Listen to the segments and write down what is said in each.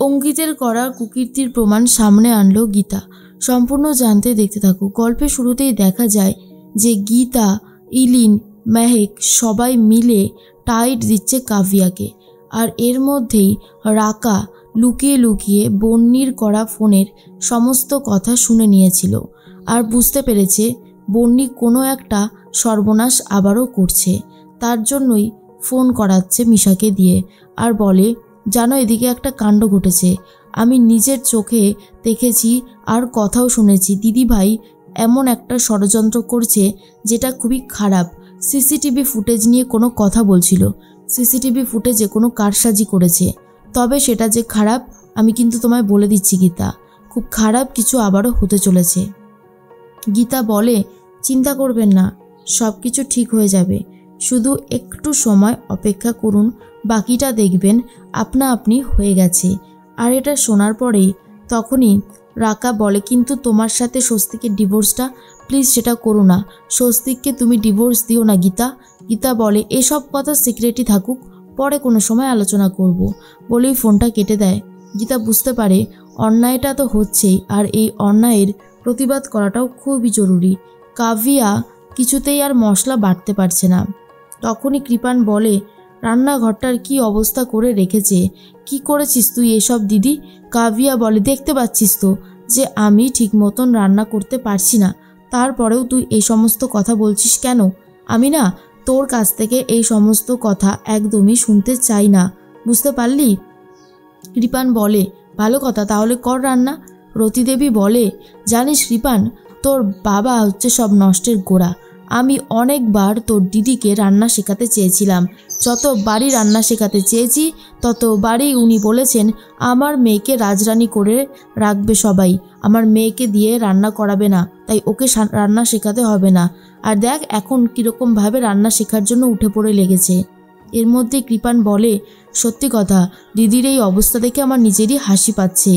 অঙ্কিতের করা কুকীর্তির প্রমাণ সামনে আনলো গীতা। সম্পূর্ণ জানতে দেখতে থাকো। গল্পের শুরুতেই দেখা যায় যে গীতা, ইলিন, মেহেক সবাই মিলে টাইট দিচ্ছে কাভিয়াকে। আর এর মধ্যেই রাকা লুকিয়ে লুকিয়ে বন্নির করা ফোনের সমস্ত কথা শুনে নিয়েছিল আর বুঝতে পেরেছে বন্নি কোনো একটা সর্বনাশ আবারও করছে। তার জন্যই ফোন করাচ্ছে মিশাকে দিয়ে আর বলে, জানো এদিকে একটা কাণ্ড ঘটেছে, আমি নিজের চোখে দেখেছি আর কথাও শুনেছি। দিদিভাই এমন একটা ষড়যন্ত্র করছে যেটা খুবই খারাপ। সিসিটিভি ফুটেজ নিয়ে কোনো কথা বলছিল, সিসিটিভি ফুটেজে কোনো কারসাজি করেছে। তবে সেটা যে খারাপ আমি কিন্তু তোমায় বলে দিচ্ছি গীতা, খুব খারাপ কিছু আবারও হতে চলেছে। গীতা বলে, চিন্তা করবেন না, সব কিছু ঠিক হয়ে যাবে, শুধু একটু সময় অপেক্ষা করুন, বাকিটা দেখবেন আপনা আপনি হয়ে গেছে। আর এটা শোনার পরেই তখনই রাকা বলে, কিন্তু তোমার সাথে স্বস্তিকের ডিভোর্সটা প্লিজ সেটা করো না, স্বস্তিককে তুমি ডিভোর্স দিও না গীতা। গীতা বলে, এসব কথা সিক্রেটই থাকুক, পরে কোনো সময় আলোচনা করব বলেই ফোনটা কেটে দেয়। গীতা বুঝতে পারে অন্যায়টা তো হচ্ছেই আর এই অন্যায়ের প্রতিবাদ করাটাও খুবই জরুরি। কাভিয়া কিছুতেই আর মশলা বাটতে পারছে না। তখনই কৃপান বলে, রান্নাঘরটার কি অবস্থা করে রেখেছে, কি করেছিস তুই এসব দিদি? কাভিয়া বলে, দেখতে পাচ্ছিস তো যে আমি ঠিক মতন রান্না করতে পারছি না, তারপরেও তুই এই সমস্ত কথা বলছিস কেন? আমি না তোর কাছ থেকে এই সমস্ত কথা একদমই শুনতে চাই না, বুঝতে পারলি? কৃপান বলে, ভালো কথা, তাহলে কর রান্না। রতিদেবী বলে, জানিস কৃপান, তোর বাবা হচ্ছে সব নষ্টের গোড়া। আমি অনেকবার তোর দিদিকে রান্না শেখাতে চেয়েছিলাম, যতবারই রান্না শেখাতে চেয়েছি ততবারই উনি বলেছেন আমার মেয়েকে রাজরানী করে রাখবে সবাই, আমার মেয়েকে দিয়ে রান্না করাবে না, তাই ওকে রান্না শেখাতে হবে না। আর দেখ এখন কীরকমভাবে রান্না শেখার জন্য উঠে পড়ে লেগেছে। এর মধ্যে কৃপান বলে, সত্যি কথা, দিদির এই অবস্থা দেখে আমার নিজেরই হাসি পাচ্ছে।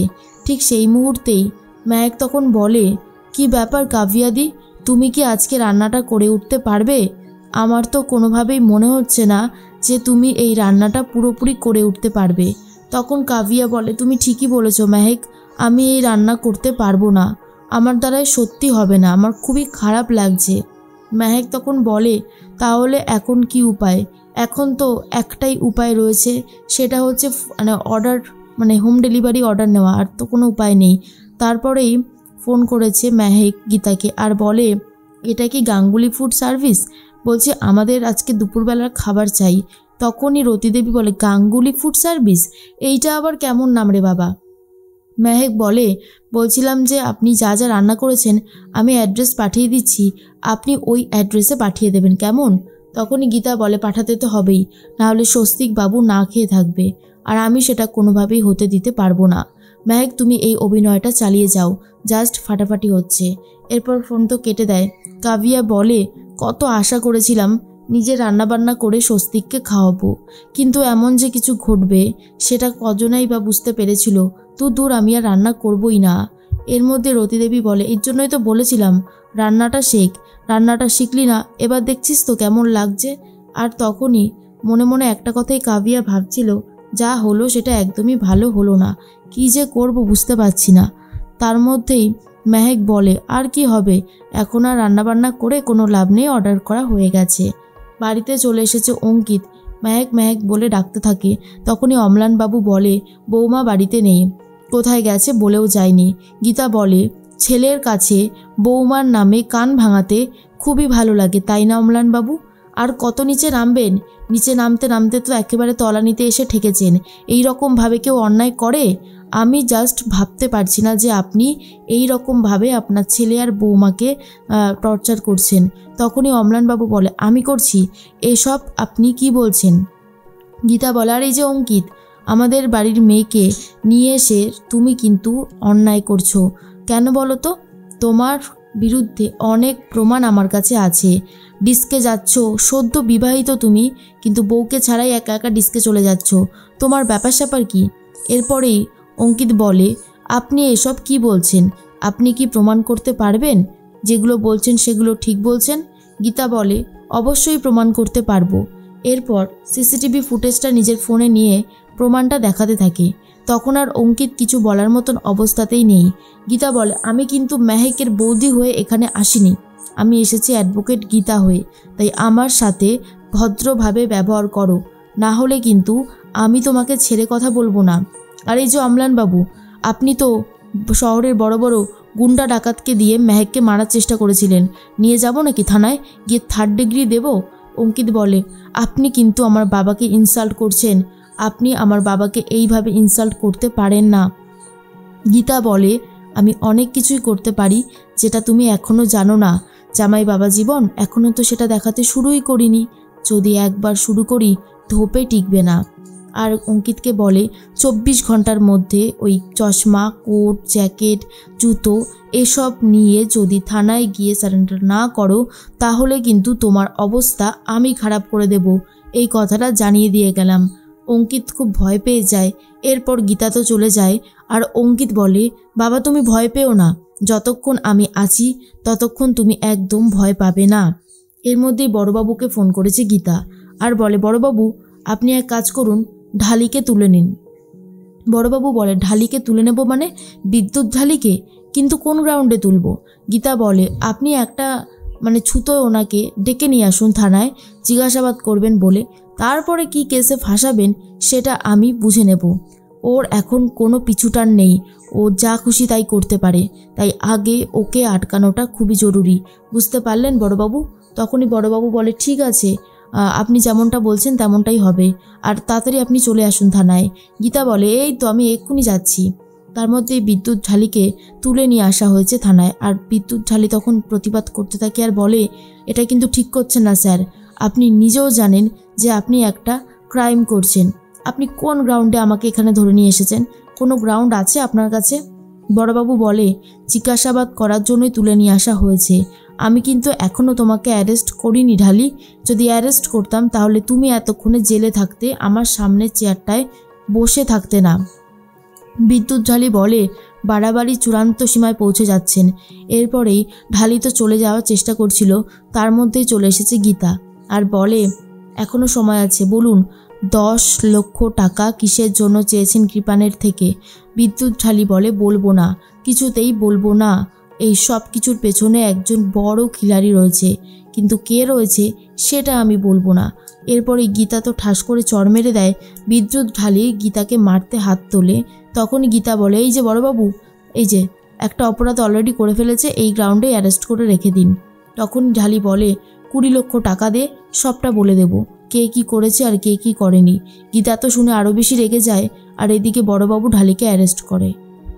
ঠিক সেই মুহূর্তেই মেহেক তখন বলে, কি ব্যাপার কাভিয়াদি, তুমি কি আজকে রান্নাটা করে উঠতে পারবে? আমার তো কোনোভাবেই মনে হচ্ছে না যে তুমি এই রান্নাটা পুরোপুরি করে উঠতে পারবে। তখন কাভিয়া বলে, তুমি ঠিকই বলেছো মেহেক, আমি এই রান্না করতে পারবো না, আমার দ্বারাই সত্যি হবে না, আমার খুবই খারাপ লাগছে। মেহেক তখন বলে, তাহলে এখন কি উপায়? এখন তো একটাই উপায় রয়েছে, সেটা হচ্ছে অর্ডার হোম ডেলিভারি অর্ডার নেওয়া, আর তো কোনো উপায় নেই। তারপরেই ফোন করেছে মেহেক গীতাকে আর বলে, এটা কি গাঙ্গুলি ফুড সার্ভিস? বলছে আমাদের আজকে দুপুরবেলার খাবার চাই। তখনই রতিদেবী বলে, গাঙ্গুলি ফুড সার্ভিস, এইটা আবার কেমন নাম রে বাবা? মেহেক বলে, বলছিলাম যে আপনি যা যা রান্না করেছেন আমি অ্যাড্রেস পাঠিয়ে দিচ্ছি, আপনি ওই অ্যাড্রেসে পাঠিয়ে দেবেন, কেমন? তখনই গীতা বলে, পাঠাতে তো হবেই, নাহলে স্বস্তিক বাবু না খেয়ে থাকবে, আর আমি সেটা কোনোভাবেই হতে দিতে পারবো না। মেহেক তুমি এই অভিনয়টা চালিয়ে যাও, জাস্ট ফাটাফাটি হচ্ছে। এরপর ফোন তো কেটে দেয়। কাভিয়া বলে, কত আশা করেছিলাম নিজে রান্নাবান্না করে স্বস্তিককে খাওয়াবো, কিন্তু এমন যে কিছু ঘটবে সেটা কজনাই বা বুঝতে পেরেছিল। তো দূর, আমি আর রান্না করবই না। এর মধ্যে রতিদেবী বলে, এর জন্যই তো বলেছিলাম রান্নাটা শেখ, রান্নাটা শিখলি না, এবার দেখছিস তো কেমন লাগছে। আর তখনই মনে মনে একটা কথাই কাভিয়া ভাবছিল, যা হলো সেটা একদমই ভালো হলো না, কি যে করব বুঝতে পারছি না। তার মধ্যেই মেহেক বলে, আর কি হবে, এখন আর রান্নাবান্না করে কোনো লাভ নেই, অর্ডার করা হয়ে গেছে। বাড়িতে চলে এসেছে অঙ্কিত। মেহেক মেহেক বলে ডাকতে থাকে। তখনই অম্লানবাবু বলে, বৌমা বাড়িতে নেই, কোথায় গেছে বলেও যায়নি। গীতা বলে, ছেলের কাছে বৌমার নামে কান ভাঙাতে খুবই ভালো লাগে, তাই না অম্লানবাবু? আর কত নিচে নামবেন? নিচে নামতে নামতে তো একেবারে তলানিতে এসে ঠেকেছেন। এই রকমভাবে কেউ অন্যায় করে? আমি জাস্ট ভাবতে পারছি না যে আপনি এই রকমভাবে আপনার ছেলে আর বৌমাকে টর্চার করছেন। তখনই অম্লানবাবু বলে, আমি করছি এসব? আপনি কি বলছেন? গীতা বলে, আর এই যে অঙ্কিত, আমাদের বাড়ির মেয়েকে নিয়ে এসে তুমি কিন্তু অন্যায় করছো। কেন বলো তো? তোমার বিরুদ্ধে অনেক প্রমাণ আমার কাছে আছে। ডিস্কে যাচ্ছ, সদ্য বিবাহিত তুমি, কিন্তু বউকে ছাড়াই একা একা ডিস্কে চলে যাচ্ছ, তোমার ব্যাপার স্যাপার কি? এরপরেই অঙ্কিত বলে, আপনি এসব কি বলছেন? আপনি কি প্রমাণ করতে পারবেন যেগুলো বলছেন সেগুলো ঠিক বলছেন? গীতা বলে, অবশ্যই প্রমাণ করতে পারবো। এরপর সিসিটিভি ফুটেজটা নিজের ফোনে নিয়ে প্রমাণটা দেখাতে থাকে। তখন আর অঙ্কিত কিছু বলার মতন অবস্থাতেই নেই। গীতা বলে, আমি কিন্তু মেহেকের বৌদি হয়ে এখানে আসিনি, আমি এসেছি অ্যাডভোকেট গীতা হয়ে, তাই আমার সাথে ভদ্রভাবে ব্যবহার করো, না হলে কিন্তু আমি তোমাকে ছেড়ে কথা বলবো না। আর এই যে অম্লানবাবু, আপনি তো শহরের বড় বড় গুন্ডা ডাকাতকে দিয়ে মেহেককে মারার চেষ্টা করেছিলেন, নিয়ে যাব নাকি থানায়, গিয়ে 3rd ডিগ্রি দেব? অঙ্কিত বলে, আপনি কিন্তু আমার বাবাকে ইনসাল্ট করছেন, আপনি আমার বাবাকে এইভাবে ইনসাল্ট করতে পারেন না। গীতা বলে, আমি অনেক কিছুই করতে পারি যেটা তুমি এখনও জানো না। জামাই বাবা জীবন এখনও তো সেটা দেখাতে শুরুই করিনি, যদি একবার শুরু করি ধোপে টিকবে না। আর অঙ্কিতকে বলে, 24 ঘন্টার মধ্যে ওই চশমা, কোট, জ্যাকেট, জুতো এসব নিয়ে যদি থানায় গিয়ে সারেন্ডার না করো তাহলে কিন্তু তোমার অবস্থা আমি খারাপ করে দেব, এই কথাটা জানিয়ে দিয়ে গেলাম। অঙ্কিত খুব ভয় পেয়ে যায়। এরপর গীতা তো চলে যায়। আর অঙ্কিত বলে, বাবা তুমি ভয় পেও না, যতক্ষণ আমি আছি ততক্ষণ তুমি একদম ভয় পাবে না। এর মধ্যেই বড়বাবুকে ফোন করেছে গীতা আর বলে, বড়বাবু আপনি এক কাজ করুন, ঢালিকে তুলে নিন। বড়বাবু বলে, ঢালিকে তুলে নেব মানে? বিদ্যুৎ ঢালিকে? কিন্তু কোন গ্রাউন্ডে তুলব? গীতা বলে, আপনি একটা ছুতো ওনাকে ডেকে নিয়ে আসুন থানায়, জিজ্ঞাসাবাদ করবেন বলে, তারপরে কি কেসে ফাঁসাবেন সেটা আমি বুঝে নেব। ওর এখন কোনো পিছুটান নেই, ও যা খুশি তাই করতে পারে, তাই আগে ওকে আটকানোটা খুবই জরুরি, বুঝতে পারলেন বড়বাবু? তখনই বড়বাবু বলে, ঠিক আছে, আপনি যেমনটা বলছেন তেমনটাই হবে, আর তাড়াতাড়ি আপনি চলে আসুন থানায়। গীতা বলে, এই তো আমি এক্ষুনি যাচ্ছি। তার মধ্যে বিদ্যুৎ ঢালিকে তুলে নিয়ে আসা হয়েছে থানায়। আর বিদ্যুৎ ঢালি তখন প্রতিবাদ করতে থাকে আর বলে, এটা কিন্তু ঠিক করছেন না স্যার, আপনি নিজেও জানেন যে আপনি একটা ক্রাইম করছেন, আপনি কোন গ্রাউন্ডে আমাকে এখানে ধরে নিয়ে এসেছেন? কোনো গ্রাউন্ড আছে আপনার কাছে? বড়বাবু বলে, জিজ্ঞাসাবাদ করার জন্যই তুলে নিয়ে আসা হয়েছে, আমি কিন্তু এখনও তোমাকে অ্যারেস্ট করিনি ঢালি, যদি অ্যারেস্ট করতাম তাহলে তুমি এতক্ষণে জেলে থাকতে, আমার সামনের চেয়ারটায় বসে থাকতে না। বিদ্যুৎ ঢালি বলে, বাড়াবাড়ি চূড়ান্ত সীমায় পৌঁছে যাচ্ছেন। এরপরেই ঢালি তো চলে যাওয়ার চেষ্টা করছিল, তার মধ্যেই চলে এসেছে গীতা আর বলে, এখনও সময় আছে, বলুন 10 লক্ষ টাকা কিসের জন্য চেয়েছেন কৃপানের থেকে? বিদ্যুৎ ঢালি বলে, বলবো না, কিছুতেই বলবো না, এই সব কিছুর পেছনে একজন বড় খিলাড়ি রয়েছে, কিন্তু কে রয়েছে সেটা আমি বলবো না। এরপরে গীতা তো ঠাস করে চড় মেরে দেয়। বিদ্যুৎ ঢালি গীতাকে মারতে হাত তোলে। তখনই গীতা বলে, এই যে বড়বাবু, এই যে একটা অপরাধ অলরেডি করে ফেলেছে, এই গ্রাউন্ডে অ্যারেস্ট করে রেখে দিন। তখন ঢালি বলে, 20 লক্ষ টাকা দে, সবটা বলে দেব, কে কি করেছে আর কে কি করেনি। গীতা তো শুনে আরও বেশি রেগে যায়। আর এদিকে বড়বাবু ঢালিকে অ্যারেস্ট করে।